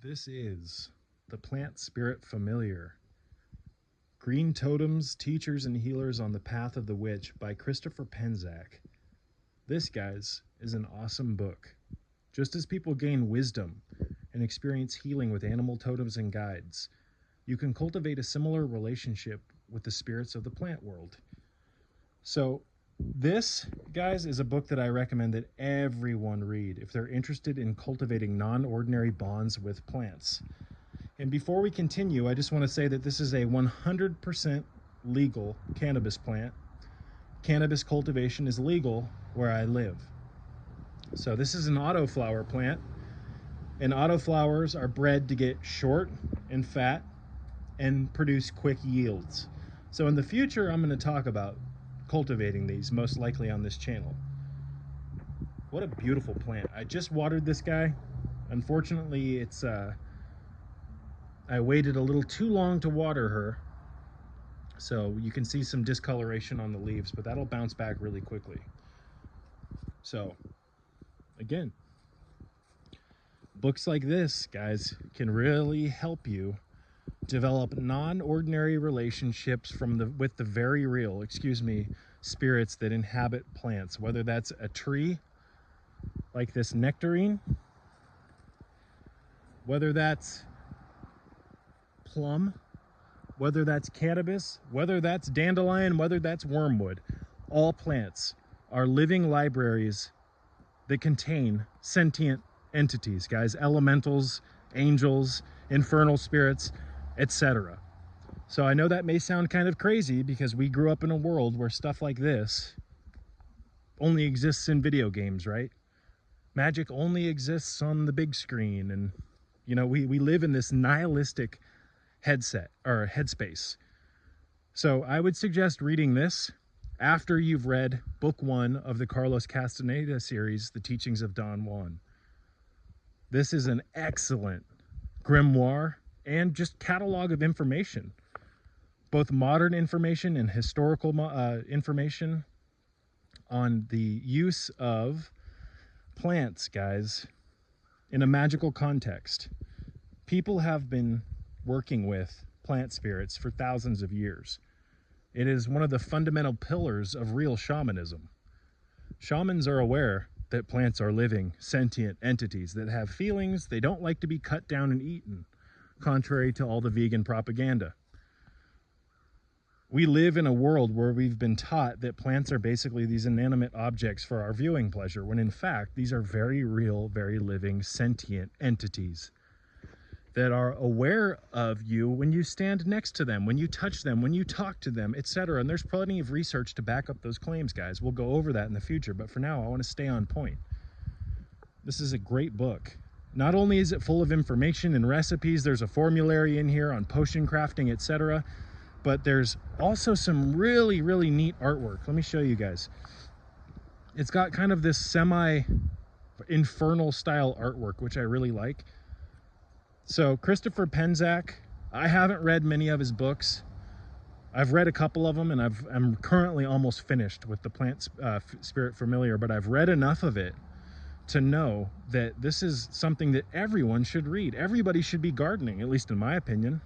This is the Plant Spirit Familiar. Green Totems, Teachers and Healers on the Path of the Witch by Christopher Penczak. This, guys, is an awesome book. Just as people gain wisdom and experience healing with animal totems and guides, you can cultivate a similar relationship with the spirits of the plant world. So this, guys, is a book that I recommend that everyone read if they're interested in cultivating non-ordinary bonds with plants. And before we continue, I just want to say that this is a 100% legal cannabis plant. Cannabis cultivation is legal where I live. So this is an autoflower plant, and autoflowers are bred to get short and fat and produce quick yields. So in the future, I'm going to talk about cultivating these, most likely on this channel. What a beautiful plant. I just watered this guy. Unfortunately, it's I waited a little too long to water her, so you can see some discoloration on the leaves, but that'll bounce back really quickly. So again, books like this, guys, can really help you develop non-ordinary relationships with the very real, spirits that inhabit plants, whether that's a tree like this nectarine, whether that's plum, whether that's cannabis, whether that's dandelion, whether that's wormwood. All plants are living libraries that contain sentient entities, guys, elementals, angels, infernal spirits, etc. So I know that may sound kind of crazy because we grew up in a world where stuff like this only exists in video games, right? Magic only exists on the big screen, and you know, we live in this nihilistic headspace. So I would suggest reading this after you've read book 1 of the Carlos Castaneda series, The Teachings of Don Juan. This is an excellent grimoire and just catalog of information, both modern information and historical information on the use of plants, guys, in a magical context. People have been working with plant spirits for thousands of years. It is one of the fundamental pillars of real shamanism. Shamans are aware that plants are living, sentient entities that have feelings. They don't like to be cut down and eaten, contrary to all the vegan propaganda. We live in a world where we've been taught that plants are basically these inanimate objects for our viewing pleasure, when in fact, these are very real, very living, sentient entities that are aware of you when you stand next to them, when you touch them, when you talk to them, etc. And there's plenty of research to back up those claims, guys. We'll go over that in the future, but for now, I want to stay on point. This is a great book. Not only is it full of information and recipes, there's a formulary in here on potion crafting, etc., but there's also some really, really neat artwork. Let me show you guys. It's got kind of this semi-infernal style artwork, which I really like. So Christopher Penczak, I haven't read many of his books. I've read a couple of them, and I'm currently almost finished with the Plant Spirit Familiar, but I've read enough of it to know that this is something that everyone should read. Everybody should be gardening, at least in my opinion.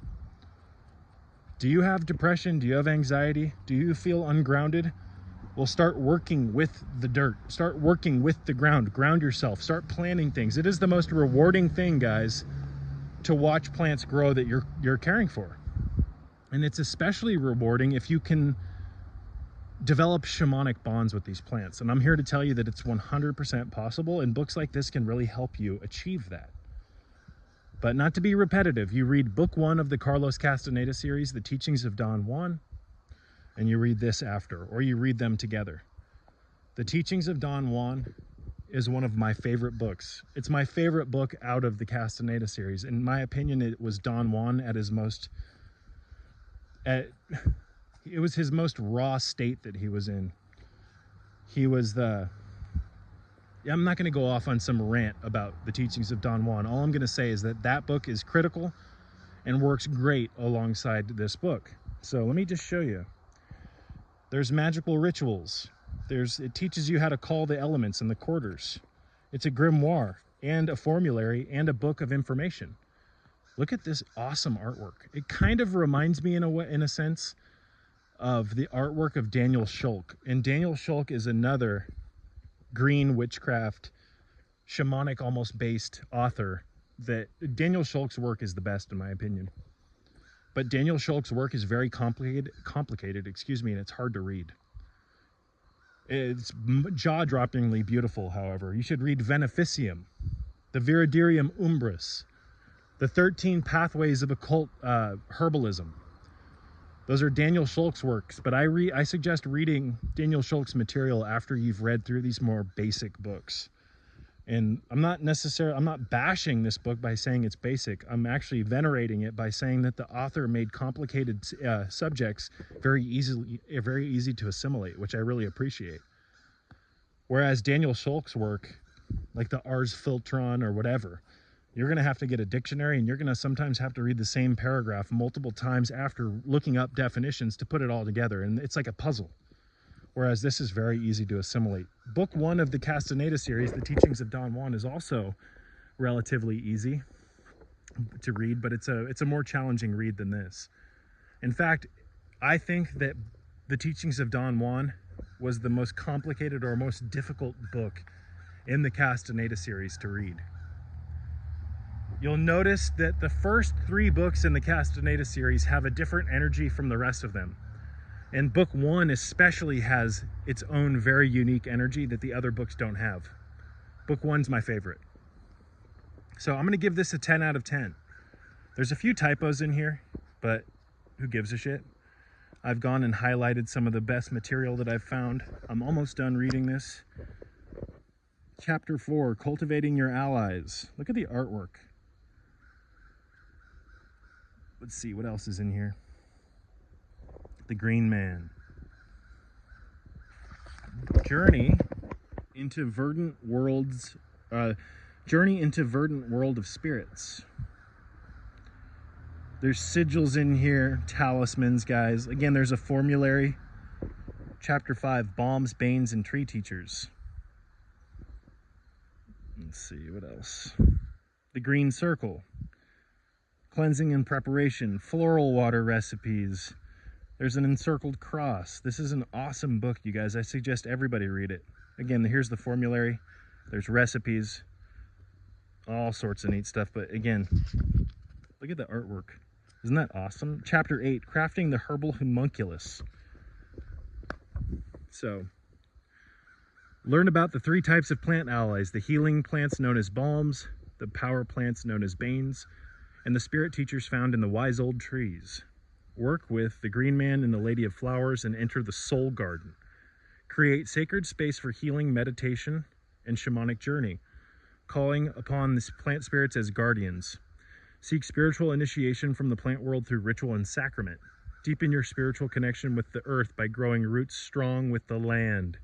Do you have depression? Do you have anxiety? Do you feel ungrounded? Well, start working with the dirt. Start working with the ground. Ground yourself. Start planting things. It is the most rewarding thing, guys, to watch plants grow that you're caring for. And it's especially rewarding if you can develop shamanic bonds with these plants. And I'm here to tell you that it's 100% possible, and books like this can really help you achieve that. But not to be repetitive, you read book 1 of the Carlos Castaneda series, The Teachings of Don Juan, and you read this after, or you read them together. The Teachings of Don Juan is one of my favorite books. It's my favorite book out of the Castaneda series. In my opinion, it was Don Juan at his most, it was his most raw state that he was in. He was I'm not going to go off on some rant about the Teachings of Don Juan. All I'm going to say is that that book is critical and works great alongside this book. So let me just show you. There's magical rituals. It teaches you how to call the elements and the quarters. It's a grimoire and a formulary and a book of information. Look at this awesome artwork. It kind of reminds me in a sense of the artwork of Daniel Schulk. And Daniel Schulk is another green witchcraft, shamanic almost based author. That Daniel Schulk's work is the best in my opinion. But Daniel Schulk's work is very complicated, and it's hard to read. It's jaw-droppingly beautiful, however. You should read Veneficium, the Viridirium Umbris, the 13 Pathways of Occult Herbalism. Those are Daniel Schulk's works, but I suggest reading Daniel Schulk's material after you've read through these more basic books. And I'm not bashing this book by saying it's basic. I'm actually venerating it by saying that the author made complicated subjects very easy to assimilate, which I really appreciate. Whereas Daniel Schulk's work, like the Ars Philtron or whatever, you're going to have to get a dictionary, and you're going to sometimes have to read the same paragraph multiple times after looking up definitions to put it all together. And it's like a puzzle. Whereas this is very easy to assimilate. Book 1 of the Castaneda series, The Teachings of Don Juan, is also relatively easy to read, but it's a more challenging read than this. In fact, I think that The Teachings of Don Juan was the most complicated or most difficult book in the Castaneda series to read. You'll notice that the first 3 books in the Castaneda series have a different energy from the rest of them. And book 1 especially has its own very unique energy that the other books don't have. Book 1's my favorite. So I'm going to give this a 10 out of 10. There's a few typos in here, but who gives a shit? I've gone and highlighted some of the best material that I've found. I'm almost done reading this. Chapter 4, Cultivating Your Allies. Look at the artwork. Let's see what else is in here. The Green Man. Journey into Verdant World of Spirits. There's sigils in here, talismans, guys. Again, there's a formulary. Chapter 5, Bombs, Banes, and Tree Teachers. Let's see, what else? The Green Circle. Cleansing and Preparation. Floral water recipes. There's an encircled cross. This is an awesome book, you guys. I suggest everybody read it. Again, here's the formulary. There's recipes. All sorts of neat stuff. But again, look at the artwork. Isn't that awesome? Chapter 8, Crafting the Herbal Homunculus. So, learn about the 3 types of plant allies. The healing plants known as balms, the power plants known as banes, and the spirit teachers found in the wise old trees. Work with the Green Man and the Lady of Flowers and enter the Soul Garden. Create sacred space for healing, meditation, and shamanic journey, calling upon the plant spirits as guardians. Seek spiritual initiation from the plant world through ritual and sacrament. Deepen your spiritual connection with the earth by growing roots strong with the land.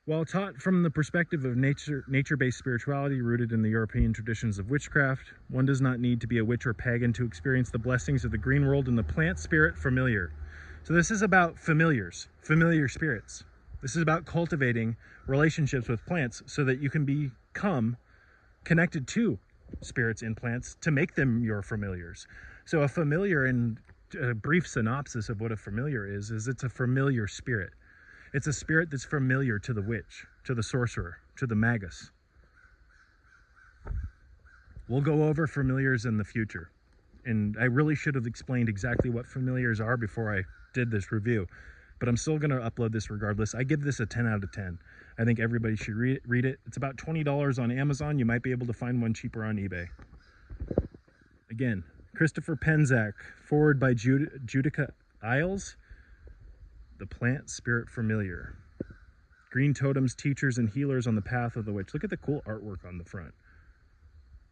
While taught from the perspective of nature-based spirituality rooted in the European traditions of witchcraft, one does not need to be a witch or pagan to experience the blessings of the green world and the plant spirit familiar. So this is about familiars, familiar spirits. This is about cultivating relationships with plants so that you can become connected to spirits in plants to make them your familiars. So a familiar, in a brief synopsis of what a familiar is it's a familiar spirit. It's a spirit that's familiar to the witch, to the sorcerer, to the magus. We'll go over familiars in the future. And I really should have explained exactly what familiars are before I did this review. But I'm still going to upload this regardless. I give this a 10 out of 10. I think everybody should read it. It's about $20 on Amazon. You might be able to find one cheaper on eBay. Again, Christopher Penczak, forward by Judica Isles. The Plant Spirit Familiar. Green totems, teachers, and healers on the path of the witch. Look at the cool artwork on the front.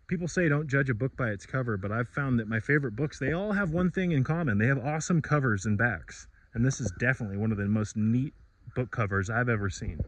People say don't judge a book by its cover, but I've found that my favorite books, they all have one thing in common. They have awesome covers and backs. And this is definitely one of the most neat book covers I've ever seen.